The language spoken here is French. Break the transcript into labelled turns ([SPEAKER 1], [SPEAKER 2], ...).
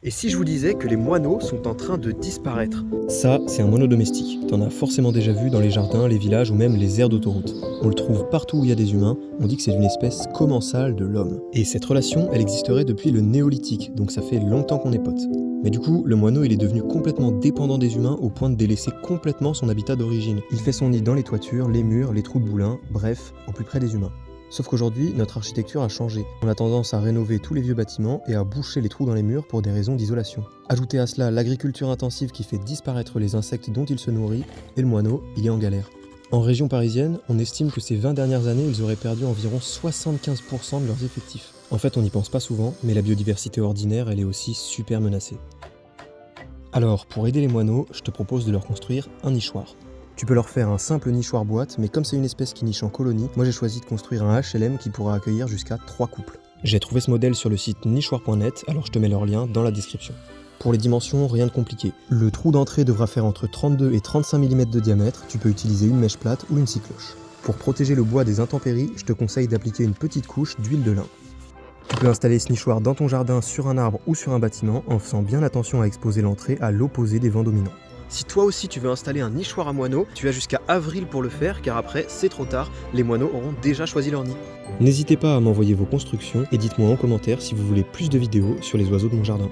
[SPEAKER 1] Et si je vous disais que les moineaux sont en train de disparaître?
[SPEAKER 2] Ça, c'est un moineau domestique. T'en as forcément déjà vu dans les jardins, les villages ou même les aires d'autoroute. On le trouve partout où il y a des humains, on dit que c'est une espèce commensale de l'homme. Et cette relation, elle existerait depuis le néolithique, donc ça fait longtemps qu'on est potes. Mais du coup, le moineau, il est devenu complètement dépendant des humains au point de délaisser complètement son habitat d'origine. Il fait son nid dans les toitures, les murs, les trous de boulins, bref, au plus près des humains. Sauf qu'aujourd'hui, notre architecture a changé. On a tendance à rénover tous les vieux bâtiments et à boucher les trous dans les murs pour des raisons d'isolation. Ajoutez à cela l'agriculture intensive qui fait disparaître les insectes dont il se nourrit, et le moineau, il est en galère. En région parisienne, on estime que ces 20 dernières années, ils auraient perdu environ 75% de leurs effectifs. En fait, on n'y pense pas souvent, mais la biodiversité ordinaire, elle est aussi super menacée. Alors, pour aider les moineaux, je te propose de leur construire un nichoir. Tu peux leur faire un simple nichoir boîte, mais comme c'est une espèce qui niche en colonie, moi j'ai choisi de construire un HLM qui pourra accueillir jusqu'à 3 couples. J'ai trouvé ce modèle sur le site nichoir.net, alors je te mets leur lien dans la description. Pour les dimensions, rien de compliqué. Le trou d'entrée devra faire entre 32 et 35 mm de diamètre, tu peux utiliser une mèche plate ou une scie cloche. Pour protéger le bois des intempéries, je te conseille d'appliquer une petite couche d'huile de lin. Tu peux installer ce nichoir dans ton jardin, sur un arbre ou sur un bâtiment, en faisant bien attention à exposer l'entrée à l'opposé des vents dominants.
[SPEAKER 1] Si toi aussi tu veux installer un nichoir à moineaux, tu as jusqu'à avril pour le faire car après c'est trop tard, les moineaux auront déjà choisi leur nid.
[SPEAKER 2] N'hésitez pas à m'envoyer vos constructions et dites-moi en commentaire si vous voulez plus de vidéos sur les oiseaux de mon jardin.